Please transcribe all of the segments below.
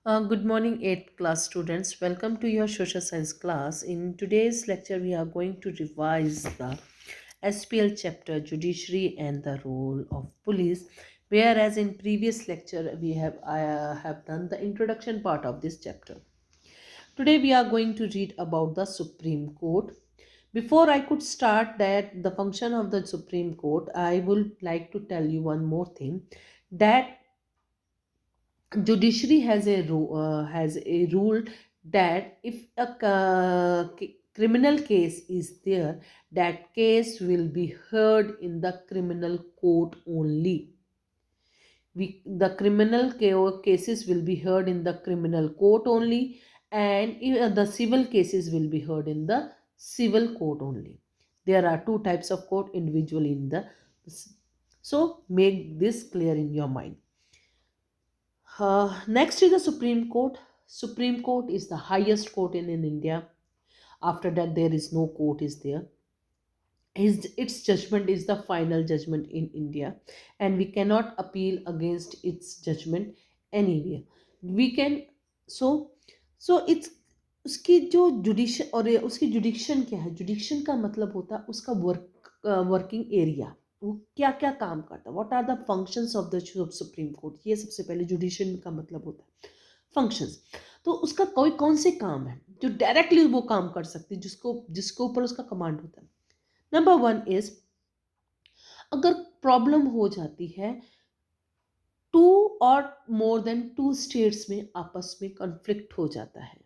Good morning, 8th class students. Welcome to your social science class. In today's lecture, we are going to revise the SPL chapter Judiciary and the Role of Police. Whereas in previous lecture, I have done the introduction part of this chapter. Today, we are going to read about the Supreme Court. Before I could start that the function of the Supreme Court, I would like to tell you one more thing that judiciary has a rule that if a criminal case is there, that case will be heard in the criminal court only. The cases will be heard in the criminal court only, and the civil cases will be heard in the civil court only. There are two types of court individually in the, so make this clear in your mind. Next is the Supreme Court. Supreme Court is the highest court in India. After that, there is no court is there. Its judgment is the final judgment in India, and we cannot appeal against its judgment anywhere. We can so so it's उसकी जो जुडिशन और उसकी जुडिक्शन क्या है, जुडिक्शन का मतलब होता है उसका वर्किंग एरिया, वो क्या क्या काम करता है, what are the functions of the Supreme Court. ये सबसे पहले जुडिशन का मतलब होता है फंक्शंस। तो उसका कोई कौन से काम है जो डायरेक्टली वो काम कर सकती है, जिसके ऊपर उसका कमांड होता है। नंबर वन इज, अगर प्रॉब्लम हो जाती है टू और मोर देन टू स्टेट्स में आपस में कॉन्फ्लिक्ट हो जाता है।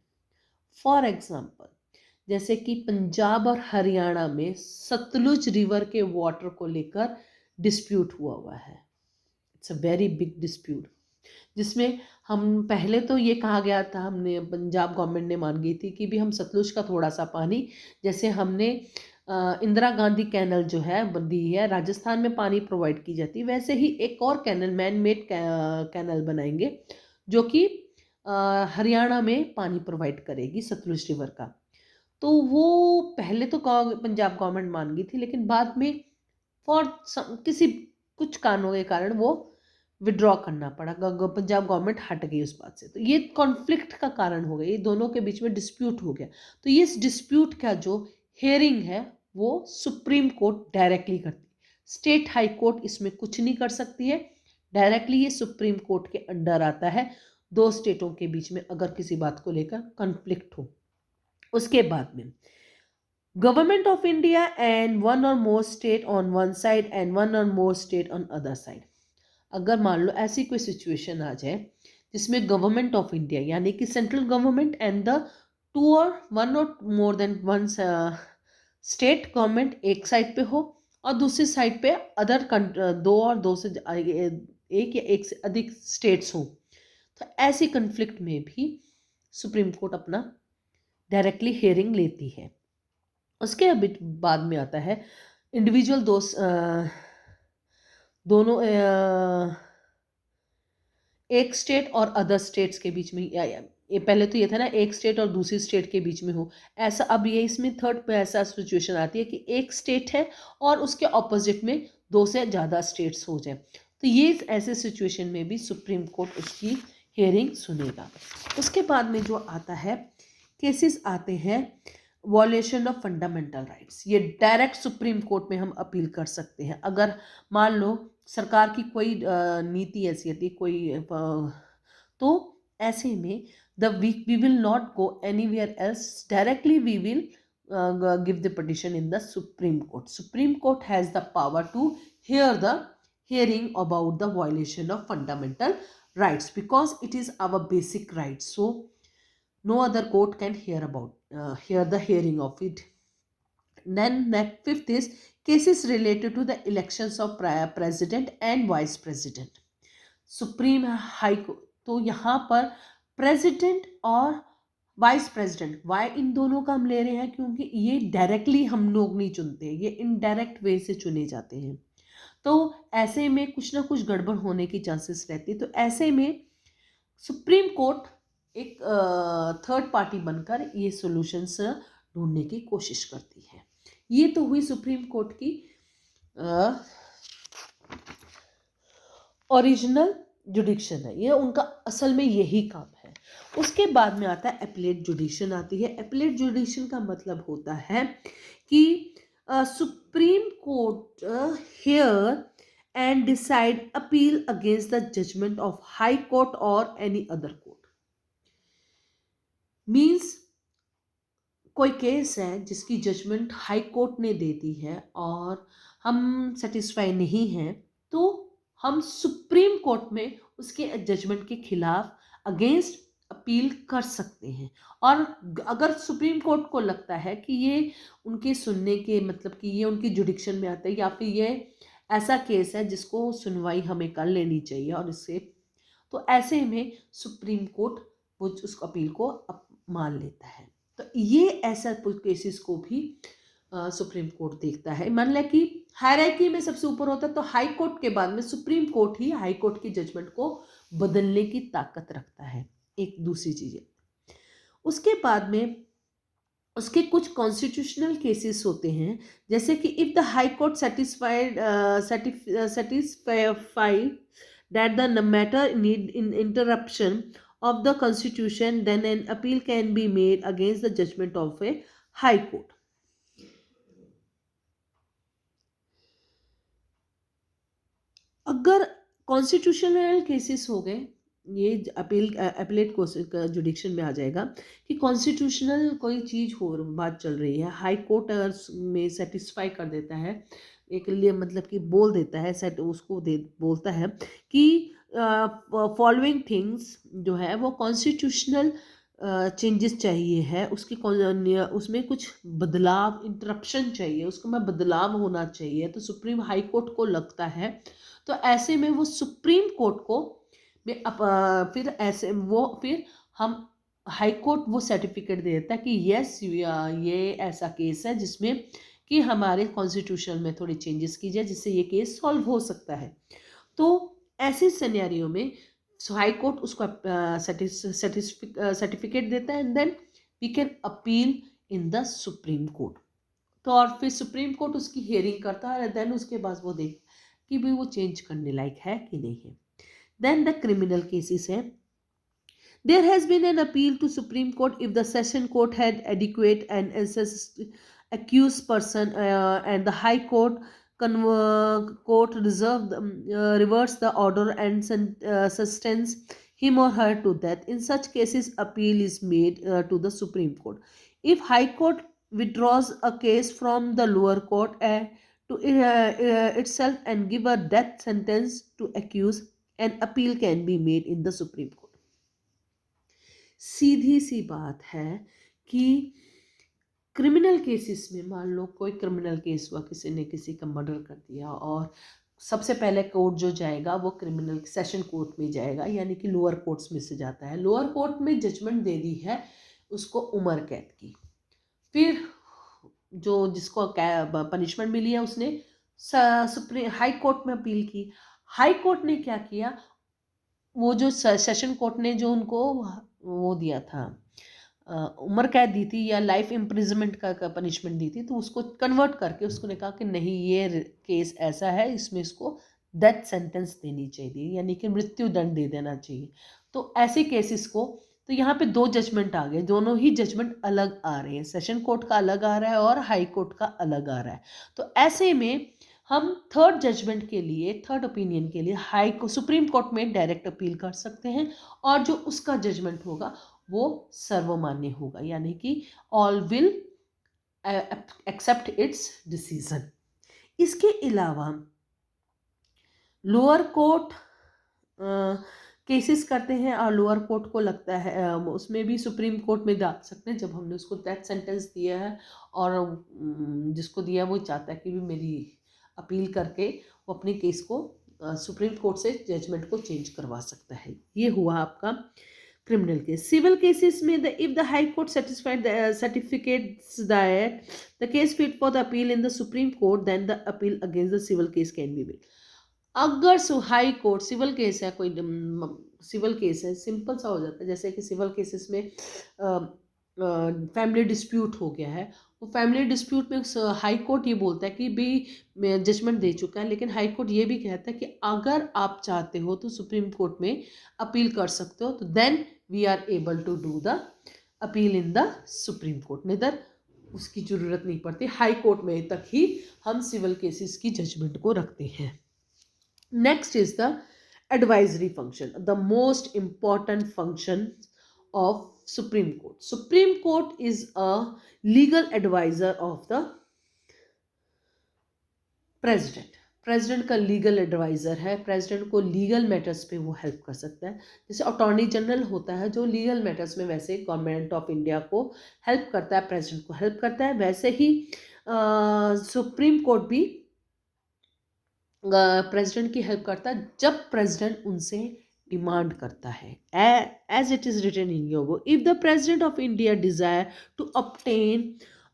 फॉर एग्जाम्पल, जैसे कि पंजाब और हरियाणा में सतलुज रिवर के वाटर को लेकर डिस्प्यूट हुआ है। It's a very big dispute, जिसमें हम पहले तो ये कहा गया था, हमने पंजाब गवर्नमेंट ने मान गई थी कि भी हम सतलुज का थोड़ा सा पानी, जैसे हमने इंदिरा गांधी कैनल जो है दी है, राजस्थान में पानी प्रोवाइड की जाती है, वैसे ही एक और कैनल, मैन मेड कैनल बनाएंगे जो कि हरियाणा में पानी प्रोवाइड करेगी सतलुज रिवर का। तो वो पहले तो पंजाब गवर्नमेंट मान गई थी, लेकिन बाद में फॉर किसी कुछ कारणों के कारण वो विड्रॉ करना पड़ा, पंजाब गवर्नमेंट हट गई उस बात से। तो ये कॉन्फ्लिक्ट का कारण हो गया, ये दोनों के बीच में डिस्प्यूट हो गया। तो ये डिस्प्यूट का जो हेयरिंग है वो सुप्रीम कोर्ट डायरेक्टली करती है। स्टेट हाई कोर्ट इसमें कुछ नहीं कर सकती है, डायरेक्टली ये सुप्रीम कोर्ट के अंडर आता है। दो स्टेटों के बीच में अगर किसी बात को लेकर कॉन्फ्लिक्ट हो, उसके बाद में government of India and one or more state on one side and one or more state on other side. अगर मान लो ऐसी कोई सिचुएशन आ जाए जिसमें गवर्नमेंट ऑफ इंडिया यानी कि central government and the two और one or more than one state government एक साइड पे हो और दूसरी साइड पे अदर दो और दो से एक या एक से अधिक स्टेट्स हो, तो ऐसी कन्फ्लिक्ट में भी सुप्रीम कोर्ट अपना डायरेक्टली हियरिंग लेती है। उसके अभी बाद में आता है इंडिविजुअल दोनों एक स्टेट और अदर स्टेट्स के बीच में, ये पहले तो ये था ना एक स्टेट और दूसरी स्टेट के बीच में हो, ऐसा अब ये इसमें थर्ड पे ऐसा सिचुएशन आती है कि एक स्टेट है और उसके ऑपोजिट में दो से ज़्यादा स्टेट्स हो जाए, तो ये ऐसे सिचुएशन में भी सुप्रीम कोर्ट उसकी हियरिंग सुनेगा। उसके बाद में जो आता है केसेस आते हैं वॉल्यूशन ऑफ फंडामेंटल राइट्स, ये डायरेक्ट सुप्रीम कोर्ट में हम अपील कर सकते हैं। अगर मान लो सरकार की कोई नीति ऐसी आती है कोई तो ऐसे में we will not go anywhere else, directly we will give the petition in the Supreme Court. Supreme Court has the power to hear the hearing about the violation of fundamental rights because it is our basic right. So no other court can hear the hearing of it. Then next fifth is cases related to the elections of president and vice president. Supreme high court, तो यहाँ पर president और vice president, Y इन दोनों का हम ले रहे हैं क्योंकि ये डायरेक्टली हम लोग नहीं चुनते, ये इनडायरेक्ट वे से चुने जाते हैं। तो ऐसे में कुछ ना कुछ गड़बड़ होने की चांसेस रहती है, तो ऐसे में सुप्रीम कोर्ट एक थर्ड पार्टी बनकर ये सॉल्यूशंस ढूंढने की कोशिश करती है। ये तो हुई सुप्रीम कोर्ट की ओरिजिनल जुडिक्शन है, ये उनका असल में यही काम है। उसके बाद में आता है अपीलेट जुडिशन आती है। अपीलेट जुडिशन का मतलब होता है कि Supreme Court hear and decide appeal against the judgment of High Court और एनी अदर कोर्ट। मीन्स कोई केस है जिसकी जजमेंट हाई कोर्ट ने दे दी है और हम सेटिस्फाई नहीं हैं, तो हम सुप्रीम कोर्ट में उसके जजमेंट के खिलाफ अगेंस्ट अपील कर सकते हैं। और अगर सुप्रीम कोर्ट को लगता है कि ये उनके सुनने के मतलब कि ये उनकी जुडिक्शन में आता है या फिर ये ऐसा केस है जिसको सुनवाई हमें कर लेनी चाहिए और इससे, तो ऐसे में सुप्रीम कोर्ट वो उस अपील को मान लेता है। तो ये ऐसा केसेस को भी सुप्रीम कोर्ट देखता है। मान लें कि हायरार्की में सबसे ऊपर होता है, तो हाई कोर्ट के बाद में सुप्रीम कोर्ट ही हाई कोर्ट की जजमेंट को बदलने की ताकत रखता है। एक दूसरी चीज है, उसके बाद में उसके कुछ कॉन्स्टिट्यूशनल केसेस होते हैं, जैसे कि if the High court satisfied that the matter need in interruption of the constitution, then an appeal can be made against the judgment of a high court. अगर कॉन्स्टिट्यूशनल केसेस हो गए, ये appellate जुडिक्शन में आ जाएगा कि कॉन्स्टिट्यूशनल कोई चीज़ हो बात चल रही है, हाई कोर्ट में सेटिस्फाई कर देता है, एक लिए मतलब कि बोल देता है, सेट उसको दे बोलता है कि फॉलोइंग थिंग्स जो है वो कॉन्स्टिट्यूशनल चेंजेस चाहिए है, उसमें कुछ बदलाव, इंटरप्शन चाहिए, उसको में बदलाव होना चाहिए, तो सुप्रीम हाई कोर्ट को लगता है, तो ऐसे में वो सुप्रीम कोर्ट को फिर ऐसे वो फिर हम हाई कोर्ट वो सर्टिफिकेट दे देता है कि यस ये ऐसा केस है जिसमें कि हमारे कॉन्स्टिट्यूशन में थोड़ी चेंजेस की जाए जिससे ये केस सॉल्व हो सकता है। तो ऐसे सिनेरियो में हाई कोर्ट उसको सर्टिफिकेट देता है and then we can appeal in the Supreme Court. तो और फिर सुप्रीम कोर्ट उसकी हियरिंग करता है, देन उसके बाद वो देख कि भी वो चेंज करने लायक है कि नहीं है। देन द क्रिमिनल केसेस है, there has been an appeal to Supreme Court if the session court had adequate and assessed accused person and the High Court court reverse the order and sustains him or her to death. In such cases, appeal is made to the Supreme Court. If High Court withdraws a case from the lower court to itself and give a death sentence to accused, an appeal can be made in the Supreme Court. सीधी सी बात है कि criminal cases में मान लो कोई criminal case हुआ, किसी ने किसी का मर्डर कर दिया और सबसे पहले कोर्ट जो जाएगा वो क्रिमिनल सेशन कोर्ट में जाएगा, यानी कि लोअर कोर्ट्स में से जाता है। लोअर कोर्ट में जजमेंट दे दी है उसको उम्र कैद की, फिर जो जिसको पनिशमेंट मिली है उसने सुप्रीम हाई कोर्ट में अपील की। हाई कोर्ट ने क्या किया, वो जो सेशन कोर्ट ने जो उनको वो दिया था उम्र कैद दी थी या लाइफ इम्प्रिजनमेंट का पनिशमेंट दी थी, तो उसको कन्वर्ट करके उसने कहा कि नहीं ये केस ऐसा है, इसमें इसको डेथ सेंटेंस देनी चाहिए, यानी कि मृत्यु दंड दे देना चाहिए। तो ऐसे केसेस को, तो यहाँ पे दो जजमेंट आ गए, दोनों ही जजमेंट अलग आ रहे हैं, सेशन कोर्ट का अलग आ रहा है और हाई कोर्ट का अलग आ रहा है। तो ऐसे में हम थर्ड जजमेंट के लिए, थर्ड ओपिनियन के लिए सुप्रीम कोर्ट में डायरेक्ट अपील कर सकते हैं और जो उसका जजमेंट होगा वो सर्वमान्य होगा, यानी कि all will accept its decision. इसके अलावा लोअर कोर्ट केसेस करते हैं और लोअर कोर्ट को लगता है उसमें भी सुप्रीम कोर्ट में डाल सकते हैं जब हमने उसको डेथ सेंटेंस दिया है और जिसको दिया वो चाहता है कि भी मेरी अपील करके वो अपने केस को सुप्रीम कोर्ट से जजमेंट को चेंज करवा सकता है। ये हुआ आपका क्रिमिनल केस। सिविल केसेस में if the High Court satisfied certificates that the case fit for the appeal in the Supreme Court, then the appeal against the civil case can be made. अगर High Court civil case है, कोई civil case है, simple सा हो जाता है, जैसे कि सिविल केसेस में फैमिली डिस्प्यूट हो गया है, वो फैमिली डिस्प्यूट में हाई कोर्ट ये बोलता है कि भी जजमेंट दे चुका है, लेकिन हाई कोर्ट ये भी कहता है कि अगर आप चाहते हो तो सुप्रीम कोर्ट में अपील कर सकते हो, तो then we are able to do the appeal in the Supreme Court. Neither उसकी ज़रूरत नहीं पड़ती, हाई कोर्ट में तक ही हम सिविल केसेस की जजमेंट को रखते हैं। Next is the advisory function, the most important function of Supreme Court. Supreme Court is a legal advisor of the president. President का लीगल एडवाइज़र है, प्रेसिडेंट को लीगल मैटर्स पे वो हेल्प कर सकता है। जैसे अटॉर्नी जनरल होता है जो लीगल मैटर्स में, वैसे गवर्नमेंट ऑफ इंडिया को हेल्प करता है, प्रेसिडेंट को हेल्प करता है, वैसे ही सुप्रीम कोर्ट भी प्रेसिडेंट की हेल्प करता है जब प्रेसिडेंट उनसे डिमांड करता है। As it is written in your book, if the President of India desire to obtain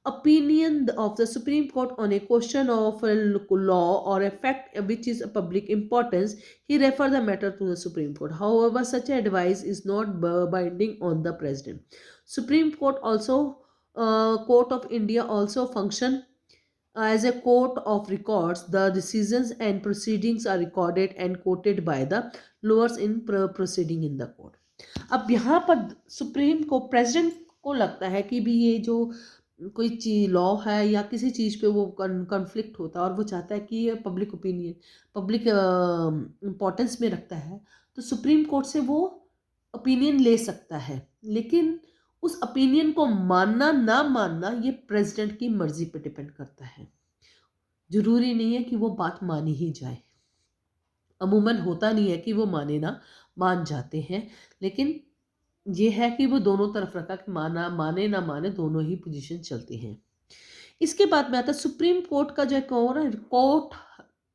opinion of the Supreme Court on a question of a law or a fact which is of public importance, he refer the matter to the Supreme Court. However, such advice is not binding on the president. Supreme Court also, Court of India also function as a court of records. The decisions and proceedings are recorded and quoted by the lawyers in proceeding in the court. अब यहाँ पर supreme को, president को लगता है कि भी ये जो कोई चीज लॉ है या किसी चीज़ पे वो कॉन्फ्लिक्ट होता है और वो चाहता है कि ये पब्लिक ओपिनियन, पब्लिक इम्पोर्टेंस में रखता है, तो सुप्रीम कोर्ट से वो ओपिनियन ले सकता है। लेकिन उस ओपिनियन को मानना ना मानना ये प्रेसिडेंट की मर्जी पे डिपेंड करता है। जरूरी नहीं है कि वो बात मानी ही जाए, अमूमन होता नहीं है कि वो माने ना, मान जाते हैं, लेकिन ये है कि वो दोनों तरफ रखा कि माना माने ना माने दोनों ही पोजीशन चलती हैं। इसके बाद में आता है सुप्रीम कोर्ट का जो एक और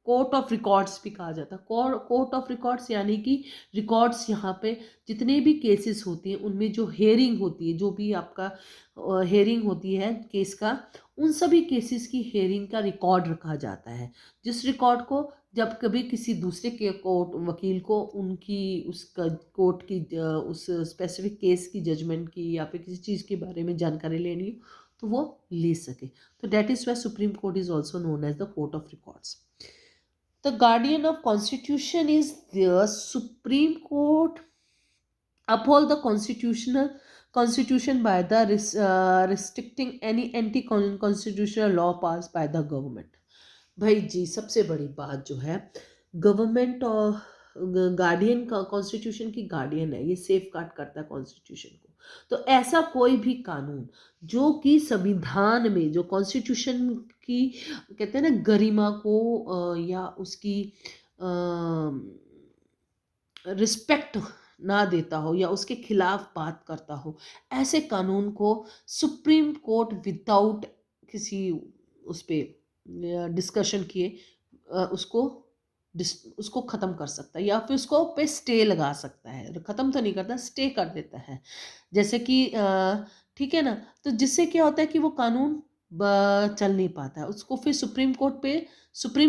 कोर्ट ऑफ रिकॉर्ड्स भी कहा जाता है। कोर्ट ऑफ रिकॉर्ड्स यानी कि रिकॉर्ड्स, यहाँ पे जितने भी केसेस होती हैं उनमें जो हेयरिंग होती है, जो भी आपका हेयरिंग होती है केस का, उन सभी केसेस की हेयरिंग का रिकॉर्ड रखा जाता है, जिस रिकॉर्ड को जब कभी किसी दूसरे के कोर्ट वकील को उनकी उसका कोर्ट की उस स्पेसिफिक केस की जजमेंट की या फिर किसी चीज़ के बारे में जानकारी लेनी हो तो वो ले सके। तो that is why Supreme Court is also known as the court of records. The guardian of constitution is the Supreme Court, uphold the constitution by the restricting any anti-constitutional law passed by the government. भाई जी सबसे बड़ी बात जो है, government और guardian का, constitution की guardian है, ये सेफ गार्ड करता है कॉन्स्टिट्यूशन को। तो ऐसा कोई भी कानून जो कि संविधान में, जो कॉन्स्टिट्यूशन की कहते हैं ना गरिमा को या उसकी रिस्पेक्ट ना देता हो या उसके खिलाफ बात करता हो, ऐसे कानून को सुप्रीम कोर्ट विदाउट किसी उस पर डिस्कशन किए उसको ख़त्म कर सकता है या फिर उसको पे स्टे लगा सकता है। ख़त्म तो नहीं करता, स्टे कर देता है। जैसे कि ठीक है ना, तो जिससे क्या होता है कि वो कानून चल नहीं पाता है, उसको फिर सुप्रीम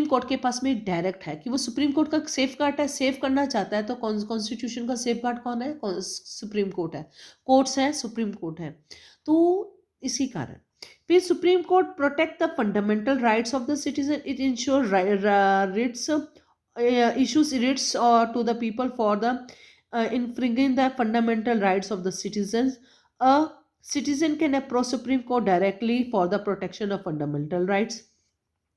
कोर्ट के पास में डायरेक्ट है कि वो सुप्रीम कोर्ट का सेफ गार्ड है, सेव करना चाहता है। तो कॉन्स्टिट्यूशन का सेफ गार्ड कौन है? सुप्रीम कोर्ट है। कोर्ट्स है, सुप्रीम कोर्ट है। तो इसी कारण फिर supreme court protect the fundamental rights of the citizen, it ensure rights issues writs to the people for the infringing the fundamental rights of the citizens. A citizen can approach Supreme Court directly for the protection of fundamental rights.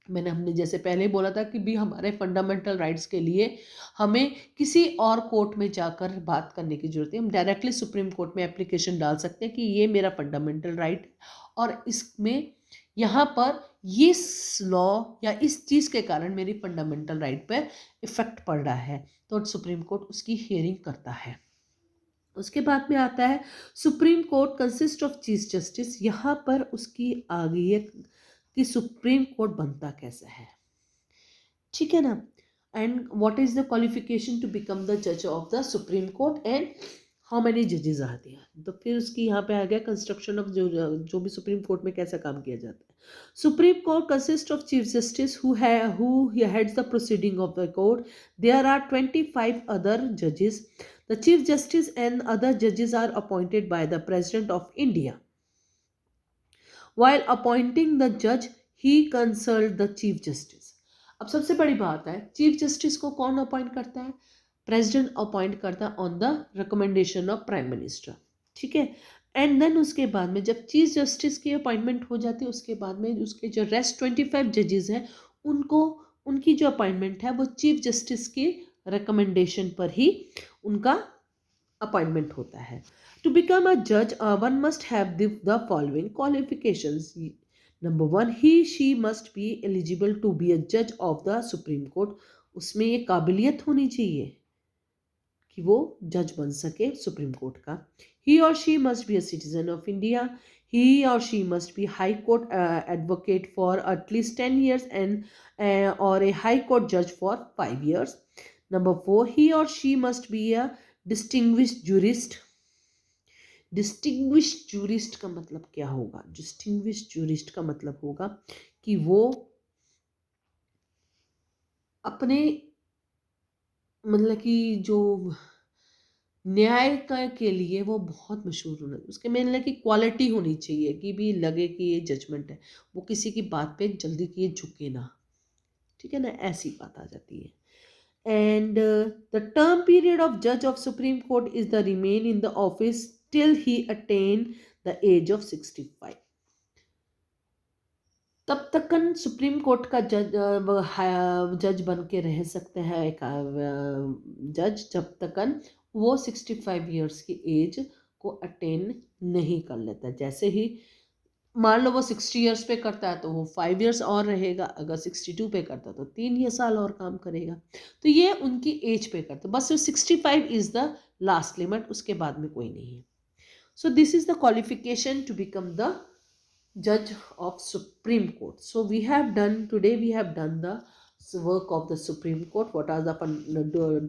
हमने जैसे पहले बोला था कि भी हमारे fundamental rights के लिए हमें किसी और कोर्ट में जाकर बात करने की जरूरत है। हम डायरेक्टली सुप्रीम कोर्ट में एप्लीकेशन डाल सकते हैं कि ये मेरा फंडामेंटल राइट और इसमें यहाँ पर ये लॉ या इस चीज़ के कारण मेरी फंडामेंटल राइट पर इफेक्ट पड़ रहा है, तो सुप्रीम कोर्ट उसकी हियरिंग करता है। उसके बाद में आता है supreme court consist of chief justice. यहाँ पर उसकी आ गई है कि सुप्रीम कोर्ट बनता कैसा है, ठीक है ना, and what is the qualification to become the जज of the Supreme court and how many जजेस आते हैं। तो फिर उसकी यहाँ पे आ गया कंस्ट्रक्शन ऑफ जो भी सुप्रीम कोर्ट में कैसा काम किया जाता है। Supreme court consist of chief justice who heads the proceeding of the court. There are 25 other जजेस। The chief justice and other जजेस are appointed by the President of India. while appointing the judge he consult the chief justice. अब सबसे बड़ी बात है, chief justice को कौन appoint करता है? प्रेसिडेंट अपॉइंट करता है on the recommendation of prime minister, ठीक है। एंड देन उसके बाद में जब चीफ जस्टिस की अपॉइंटमेंट हो जाती है, उसके बाद में उसके जो रेस्ट 25 जजेस हैं, उनको उनकी जो अपॉइंटमेंट है वो चीफ जस्टिस की रिकमेंडेशन पर ही उनका अपॉइंटमेंट होता है। टू बिकम अ जज one must have the following qualifications. Number one, he she must be eligible to be a जज ऑफ द सुप्रीम कोर्ट। उसमें ये काबिलियत होनी चाहिए कि वो जज बन सके सुप्रीम कोर्ट का। He or she must be a citizen of India. He or she must be high court advocate for at least 10 years and or a high court judge for 5 years. Number four, he or she must be a distinguished jurist. Distinguished jurist का मतलब क्या होगा? Distinguished jurist का मतलब होगा कि वो अपने मतलब कि जो न्याय के लिए वो बहुत मशहूर होना, उसके में मतलब कि क्वालिटी होनी चाहिए कि भी लगे कि ये जजमेंट है, वो किसी की बात पे जल्दी कि ये झुके ना, ठीक है ना, ऐसी बात आ जाती है। And the term period of judge of Supreme Court is the remain in the office till he attain the age of 65. तब तकन सुप्रीम कोर्ट का जज बन के रह सकते हैं एक जज, जब तकन वो 65 ईयर्स की एज को अटेन नहीं कर लेता। जैसे ही मान लो वो 60 ईयर्स पे करता है तो वो 5 ईयर्स और रहेगा, अगर 62 पे करता है तो 3 साल और काम करेगा। तो ये उनकी एज पे करता है, बस 65 इज द लास्ट लिमिट, उसके बाद में कोई नहीं है। So this is the qualification to become the judge of Supreme Court. So we have done today, we have done the work of the Supreme Court, what are the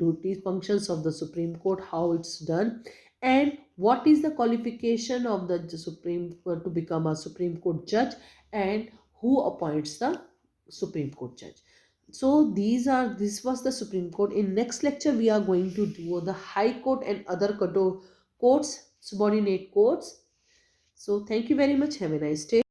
duties, functions of the Supreme Court, how it's done, and what is the qualification of the Supreme Court to become a Supreme Court judge, and who appoints the Supreme Court judge. So this was the Supreme Court. In next lecture we are going to do the High Court and other courts, subordinate courts. So thank you very much. Have a nice day.